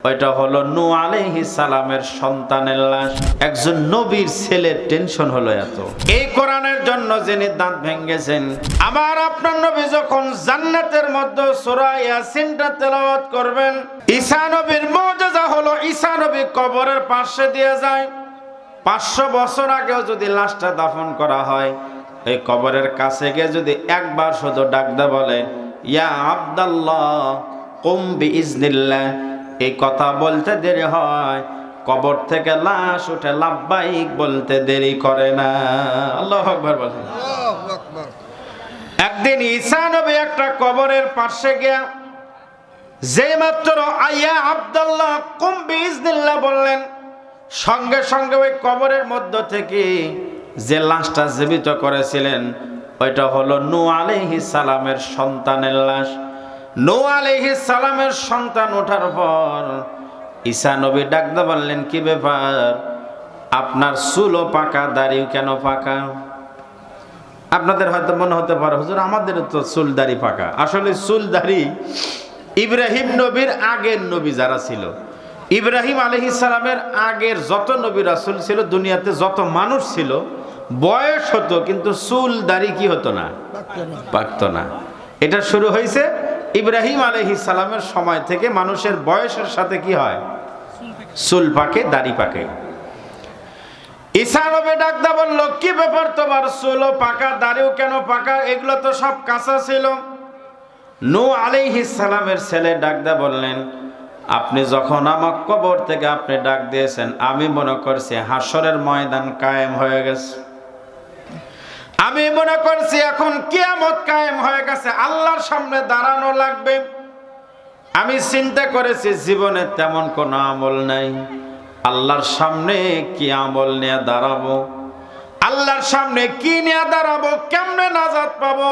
ওইটা হলো নূহ আলাইহিস সালামের সন্তানের লাশ। একজন নবীর ছেলের টেনশন হলো এত। এই কোরআনের জন্য যিনি দাঁত ভেঙেছেন, আবার আপনার নবী যখন জান্নাতের মধ্যে সূরা ইয়াসিনটা তেলাওয়াত করবেন, ঈসা নবীর মুজিজা হলো ঈসা নবী কবরের পাশে দিয়ে যায়। 500 বছর আগেও যদি লাশটা দাফন করা হয়, এই কবরের কাছে গিয়ে যদি একবার শুধু ডাকতে বলে, ইয়া আব্দুল্লাহ কুম বিইজনিল্লাহ, এই কথা বলতে দেরি হয়, কবর থেকে লাশ উঠে লাব্বাইক বলতে দেরি করে না। আল্লাহু আকবার বলেন। একদিন ঈসা নবী একটা কবরের পাশে গিয়া যে মাত্র আয়া আব্দুল্লাহ কুম বিইজনিল্লাহ বললেন, সঙ্গে সঙ্গে ওই কবরের মধ্য থেকে যে লাশটা জীবিত করেছিলেন, ওইটা হলো নূহ আলাইহিস সালামের সন্তানের লাশ। নূহ আলাইহিস সালামের সন্তান ওঠার পর ঈসা নবী ডাকতে বললেন, কি ব্যাপার, আপনার চুলও পাকা, দাড়িও কেন পাকা? আপনাদের হয়তো মনে হতে পারে, হুজুর আমাদেরও তো চুল দাড়ি পাকা। আসলে চুল দাড়ি ইব্রাহিম নবীর আগের নবী যারা ছিল, ইব্রাহিম আলাইহিস সালামের আগের যত নবী রাসূল ছিল, দুনিয়াতে যত মানুষ ছিল, বয়স হতো কিন্তু চুল দাড়ি কি হতো না, পাকতো না। এটা শুরু হয়েছে ইব্রাহিম আলাইহিস সালামের সময় থেকে। মানুষের বয়সের সাথে কি হয়, চুল পাকে, দাড়ি পাকে। ঈসা নবী ডাকদা বলল, কি ব্যাপার, তোমার চুলও পাকা, দাড়িও কেন পাকা? এগুলো তো সব কাঁচা ছিল। নূহ আলাইহিস সালামের ছেলে ডাকদা বললেন, আপনি যখন আমার কবর থেকে আপনি ডাক দিয়েছেন, আমি মনে করছি হাসরের ময়দান কায়েম হয়ে গেছে। আমি মনে করছি এখন কিয়ামত কায়েম হয়ে গেছে, আল্লাহর সামনে দাঁড়ানো লাগবে। আমি চিন্তা করেছি জীবনে তেমন কোনো আমল নাই, আল্লাহর সামনে কি আমল নিয়ে দাঁড়াবো, আল্লাহর সামনে কি নিয়ে দাঁড়াবো, কেমনে নাজাত পাবো?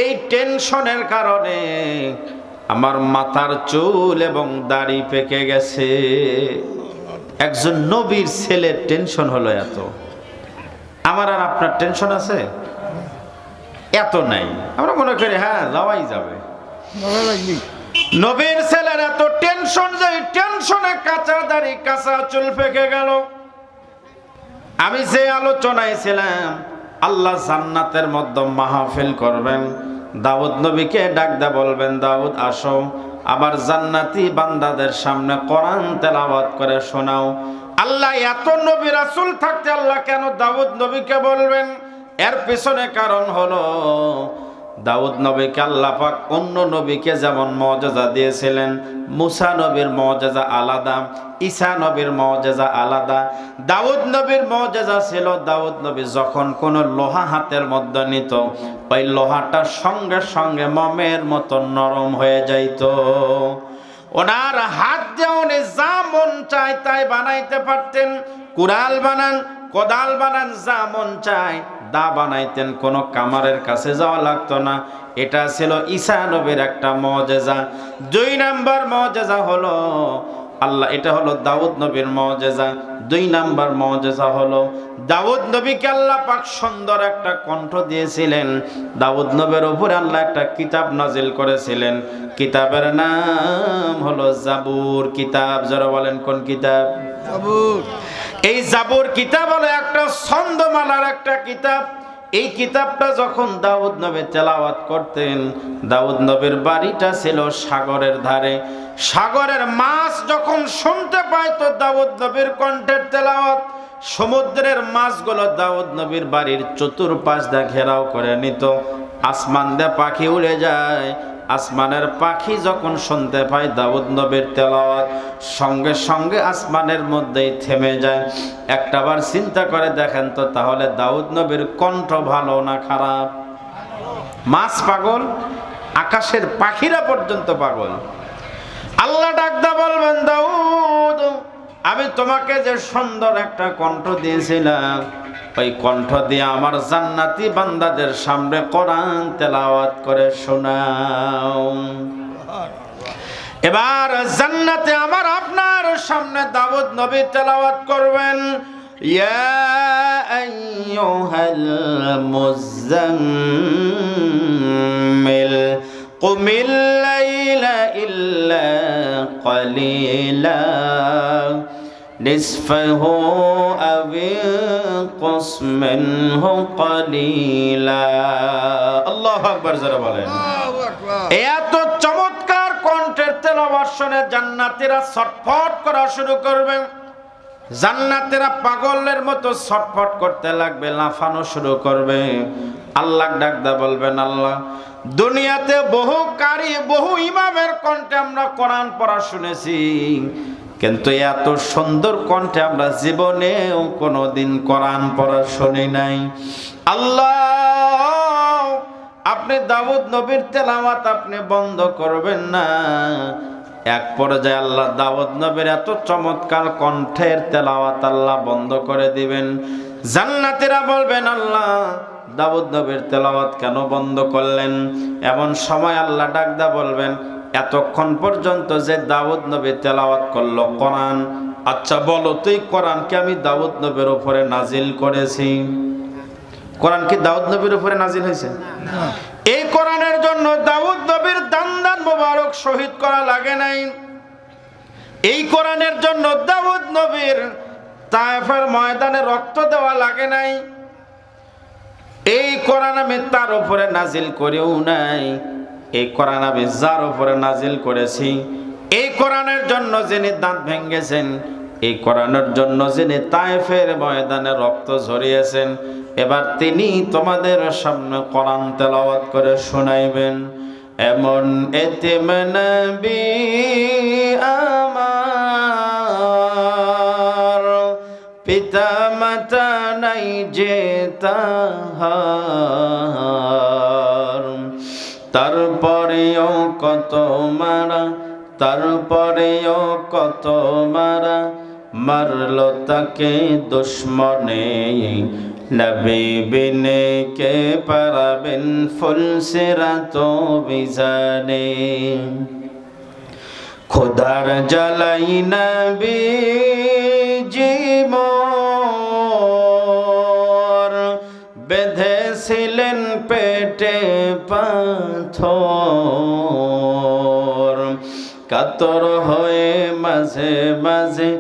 এই টেনশনের কারণে আমার মাথার চুল এবং দাড়ি পেকে গেছে। একজন নবীর ছেলের টেনশন হলো এত। আমার আর আপনার টেনশন আছে? এত নাই। আমরা মনে করি হ্যাঁ যাওয়াই যাবে। নবীর ছেলের এত টেনশন যে টেনশনে কাঁচা দাড়ি, কাঁচা চুল পেকে গেল। আমি যে আলোচনায় ছিলাম, আল্লাহ জান্নাতের মধ্যে মাহফিল করবেন, দাউদ নবীকে ডাকদা বলবেন, দাউদ আসো, আবার জান্নাতি বান্দাদের সামনে কোরআন তেলাওয়াত করে শোনাও। আল্লাহ এত নবী রাসূল থাকতে আল্লাহ কেন দাউদ নবীকে বলবেন? এর পিছনে কারণ হলো, দাউদ নবীকে আল্লাহ পাক অন্য নবীকে যেমন মুজিজা দিয়েছিলেন, মুসা নবীর মুজিজা আলাদা, ঈসা নবীর মুজিজা আলাদা। দাউদ নবীর মুজিজা ছিল, দাউদ নবী যখন কোনো লোহা হাতের মধ্যে নিত, ওই লোহাটা সঙ্গে সঙ্গে মোমের মতো নরম হয়ে যাইত। ওনার হাত দিয়ে উনি যা মন চায় তাই বানাইতে পারতেন। কুড়াল বানান, কোদাল বানান, যা মন চায় দা বানাইতেন, কোনো কামারের কাছে যাওয়া লাগতো না। এটা ছিল ঈসা নবীর একটা মুজিজা। 2 নাম্বার মুজিজা হলো আল্লাহ, এটা হলো দাউদ নবীর মুজিজা। 2 নাম্বার মুজিজা হলো দাউদ নবীকে আল্লাহ পাক সুন্দর একটা কণ্ঠ দিয়েছিলেন। দাউদ নবীর উপরে আল্লাহ একটা কিতাব নাজিল করেছিলেন। কিতাবের নাম হলো জাবুর কিতাব। যারা বলেন কোন কিতাব? জাবুর। এই জাবুর কিতাব হলো একটা ছন্দমালার একটা কিতাব। এই কিতাবটা যখন দাউদ নবী তেলাওয়াত করতেন, দাউদ নবীর বাড়িটা ছিল সাগরের ধারে। সাগরের মাছ যখন শুনতে পাইতো দাউদ নবীর কণ্ঠের তেলাওয়াত, সমুদ্রের মাছগুলো দাউদ নবীর বাড়ির চতুর্পাশ দিয়ে ঘেরাও করে নিত। আসমান দিয়ে পাখি উড়ে যায়, আসমানের পাখি যখন শুনতে পায় দাউদ নবীর তেলাওয়াত, সঙ্গে সঙ্গে আসমানের মধ্যেই থেমে যায়। একটাবার চিন্তা করে দেখেন তো, তাহলে দাউদ নবীর কণ্ঠ ভালো না খারাপ? মাছ পাগল, আকাশের পাখিরা পর্যন্ত পাগল। আল্লাহ ডাকদা বলবেন, দাউদ আমি তোমাকে যে সুন্দর একটা কণ্ঠ দিয়েছিলাম, ওই কণ্ঠ দিয়ে আমার জান্নাতি বান্দাদের সামনে কোরআন তেলাওয়াত করে শোনাও। এবার জান্নাতে আমার আপনার সামনে দাউদ নবী তেলাওয়াত করবেন, ইয়া আইয়ুহাল মুযাম্মিল কুমিল লাইলা ইল্লা কালিলা নিসফাহু আও ইনকুস মিনহু কালিলা। আল্লাহু আকবার যারা বলেন। এত চমৎকার কণ্ঠের তেলাওয়াত শুনে জান্নাতীরা ছটফট করা শুরু করবে। জান্নাতীরা পাগলের মতো ছটফট করতে লাগবে, লাফানো শুরু করবে। আল্লাহ ডাকদা বলবেন, আল্লাহ দুনিয়াতে বহু কারি বহু ইমামের কণ্ঠে আমরা কোরআন পড়া শুনেছি, কিন্তু এত সুন্দর কণ্ঠে আমরা জীবনেও কোনোদিন কোরআন পড়া শুনি নাই। আল্লাহ আপনি দাউদ নবীর তেলাওয়াত আপনি বন্ধ করবেন না। এক পর্যায়ে আল্লাহ দাউদ নবীর এত চমৎকার কণ্ঠের তেলাওয়াত আল্লাহ বন্ধ করে দিবেন। জান্নাতীরা বলবেন, আল্লাহ দাউদ নবীর তেলাওয়াত কেন বন্ধ করলেন? এমন সময় আল্লাহ ডাকদা বলবেন, এতক্ষণ পর্যন্ত যে দাউদ নবী তেলাওয়াত করলো কোরআন, আচ্ছা বলো তুই কোরআন কি আমি দাউদ নবীর উপরে নাজিল করেছি? কোরআন কি দাউদ নবীর উপরে নাজিল হয়েছে? এই কোরআনের জন্য দাউদ নবীর দান্দান মোবারক শহীদ করা লাগে নাই। এই কোরআনের জন্য দাউদ নবীর তায়েফের ময়দানে রক্ত দেওয়া লাগে নাই। এই কোরআন আমি তার উপরে নাজিল করেও নাই। এই কোরআন আমি যার উপরে নাজিল করেছি, এই কোরআনের জন্য যিনি দাঁত ভেঙেছেন, এই কোরআনের জন্য যিনি তায়েফের ময়দানে রক্ত ঝরিয়েছেন, এবার তিনি তোমাদের সামনে কোরআন তেলাওয়াত করে শোনাইবেন। এমন এতিম নবী আমার, পিতা মাতা নাই যে তাহার, তারপরেও কত মারা, তারপরেও কত মারা, মারলো তাকে দুশ্মনে। নবী বিনে কে পারাবেন ফুলসিরাত বিজানে। খোদার জ্বালাই নবী জীবন বেঁধেছিলেন পেটে পাথর। কাতর হয়ে মাঝে মাঝে,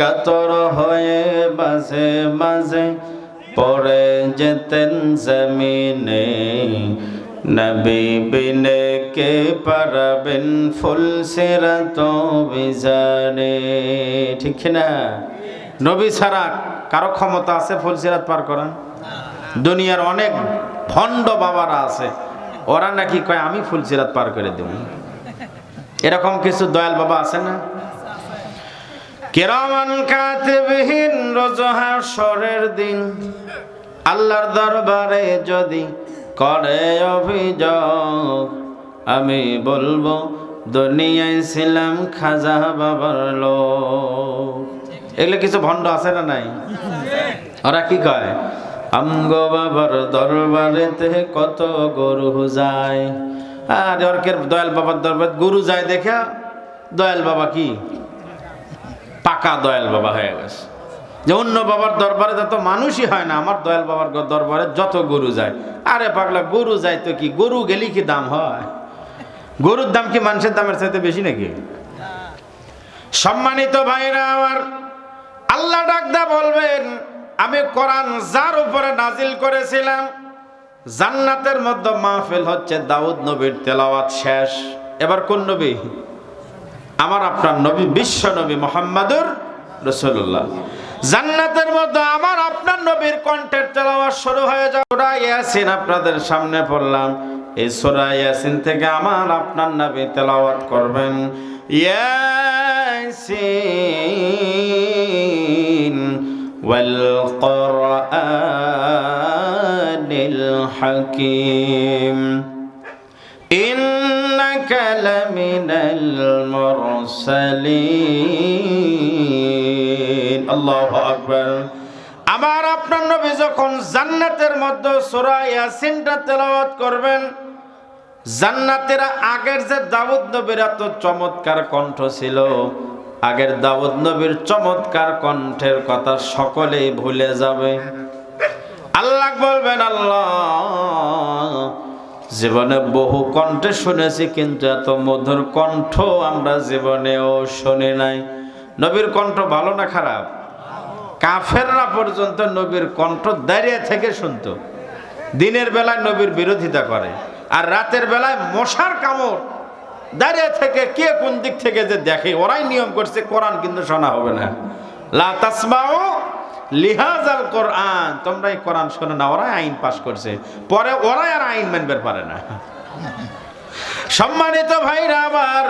কাতর হয়ে মাঝে মাঝে পড়ে যেতেন জমিনে। নবী বিনে কে পারাবেন ফুলসিরাত বিজানে। ঠিক না? নবী ছাড়া কারো ক্ষমতা আছে ফুলসিরাত পার করার? দুনিয়ার অনেক ভণ্ড বাবারা আছে, ওরা নাকি কয় আমি ফুলসিরাত পার করে দেব। এরকম কিছু দয়াল বাবা আছে না? কিরামান কাতিবিন রোজ হাশরের দিন আল্লাহর দরবারে যদি করে অভিযোগ, আমি বলবো দুনিয়ায় ছিলাম খাজা বাবার লোক। এগুলো কিছু ভণ্ড আছে না নাই? ওরা কি কয়, আমগো বাবার দরবারেতে কত গরু যায়। আর ওরকের দয়াল বাবার দরবার গরু যায় দেখা দয়াল বাবা কি পাকা দয়াল বাবা হয়ে গেছে। যে অন্য বাবার দরবারে যত মানুষই হয় না, আমার দয়াল বাবার দরবারে যত গরু যায়। আরে পাগলা, গরু যায় তো কি, গরু গেলি কি দাম হয়? গরুর দাম কি মানুষের দামের চাইতে বেশি নাকি? সম্মানিত ভাইরা আমার, আল্লাহ ডাকদা বলবেন, আমি কোরআন যার উপরে নাজিল করেছিলাম, জান্নাতের মধ্যে মাহফিল হচ্ছে, দাউদ নবীর তেলাওয়াত শেষ। এবার কোন নবী? আমার আপনার নবী, বিশ্ব নবী মুহাম্মাদুর রাসূলুল্লাহ। জান্নাতের মধ্যে আমার আপনার নবীর কণ্ঠের তেলাওয়াত শুরু হয়ে যায়। সূরা ইয়াসিন আপনাদের সামনে পড়লাম। এই সূরা ইয়াসিন থেকে আমার আপনার নবী তেলাওয়াত করবেন। ইয়াসিন ওয়াল কুরআনিল হাকীম ইন্নাকা লামিনাল মুরসালিন। আল্লাহু আকবার। আমার আপনার নবী যখন জান্নাতের মধ্যে সূরা ইয়াসিনটা তেলাওয়াত করবেন, জান্নাতীরা আগের যে দাউদ নবীর এত চমৎকার কণ্ঠ ছিল, আগের দাউদ নবীর চমৎকার কণ্ঠের কথা সকলেই ভুলে যাবে। আল্লাহ বলবেন, আল্লাহ জীবনে বহু কণ্ঠে শুনেছি, কিন্তু এত মধুর কণ্ঠ আমরা জীবনেও শুনি নাই। নবীর কণ্ঠ ভালো না খারাপ? কাফেররা পর্যন্ত নবীর কণ্ঠ দাঁড়িয়ে থেকে শুনতো। দিনের বেলায় নবীর বিরোধিতা করে, আর রাতের বেলায় মশার কামড় দাঁড়িয়ে থেকে কে কোন দিক থেকে যে দেখে। ওরাই নিয়ম করছে কোরআন কিন্তু শোনা হবে না। লা তাসমাউ লিহাজাল কোরআন, তোমরা এই কোরআন শোনো না। ওরাই আইন পাশ করছে, পরে ওরাই আর আইন মানতে পারে না। সম্মানিত ভাইরা আমার,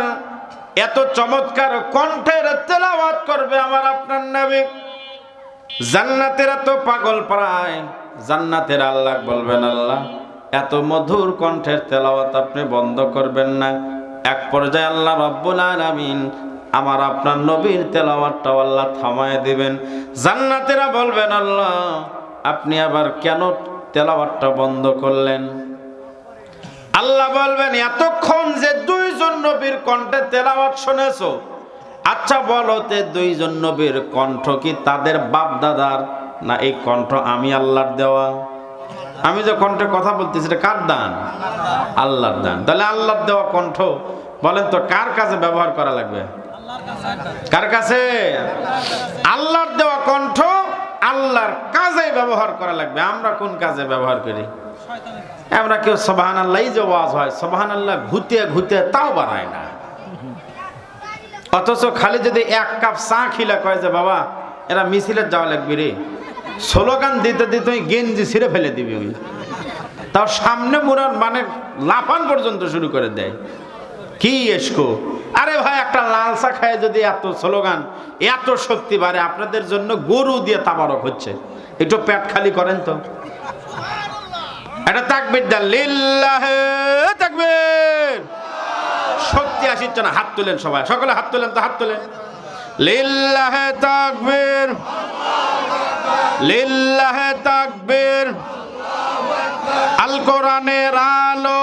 এত চমৎকার কণ্ঠের তেলাওয়াত করবে আমার আপনার নবী। জান্নাতেরা তো পাগল প্রায়, জান্নাতের আল্লাহ বলবেন, আল্লাহ এত মধুর কণ্ঠের তেলাওয়াত আপনি বন্ধ করবেন না। এক পর্যায়ে আল্লাহ রাব্বুল আলামিন আমার আপনার নবীর তেলাওয়াতটা আল্লাহ থামায় দিবেন। জান্নাতেরা বলবেন, আল্লাহ আপনি আবার কেন তেলাওয়াতটা বন্ধ করলেন? আল্লাহ বলবেন, এতক্ষণ যে দুইজন নবীর কণ্ঠে তেলাওয়াত শুনেছো, আচ্ছা বলো তে দুইজন নবীর কণ্ঠ কি তাদের বাপ দাদার, না এই কণ্ঠ আমি আল্লাহর দেওয়া? আমি যে কণ্ঠে কথা বলতেছি এটা কার দান? আল্লাহর দান। তাহলে আল্লাহর দেওয়া কণ্ঠ বলেন তো কার কাছে ব্যবহার করা লাগবে? কার কাছে? আল্লাহর দেওয়া কণ্ঠ আল্লাহর কাজে ব্যবহার করা লাগবে। আমরা কোন কাজে ব্যবহার করি? আমরা কেউ সুবহানাল্লাহ যে ওয়াজ হয়, সুবহানাল্লাহ ঘুতে ঘুতে তাও বাড়ায় না। অথচ খালি যদি এক কাপ চা খিলা কয় যে বাবা এরা মিছিলে যাওয়া লাগবে রে, স্লোগান দিতে দিতে গেঞ্জি ছিঁড়ে ফেলে দিবি, তাও সামনে মুরার মানে লাফান পর্যন্ত শুরু করে দেয়। কি এসকো? আরে ভাই একটা লাল চা খায় যদি এত স্লোগান, এত শক্তি বাড়ে, আপনাদের জন্য গরু দিয়ে তাবারক হচ্ছে। একটু পেট খালি করেন তো। এটা তাকবীর দেন, লিল্লাহে তাকবীর। শক্তি আসিচ্ছে না, হাত তুলেন সবাই, সকলে হাত তুলেন তো, হাত তুলেন। লিল্লাহে তাকবীর, লিল্লাহে তাকবীর। আল কোরআনের আলো,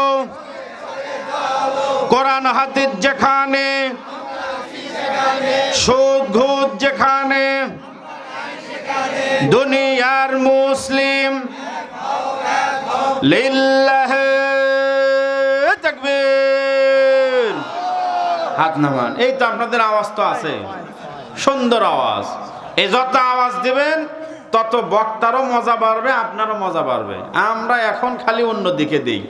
কোরআন হাদিস যেখানে, সুদ ঘুষ যেখানে, দুনিয়ার মুসলিম লিল্লাহে তাকবীর। হাত নামান। এই তো আপনাদের আওয়াজ তো আছে, সুন্দর আওয়াজ। এই যত আওয়াজ দিবেন তত বক্তারও মজা বাড়বে, আপনারও মজা বাড়বে। আমরা এখন খালি অন্য দিকে দিই।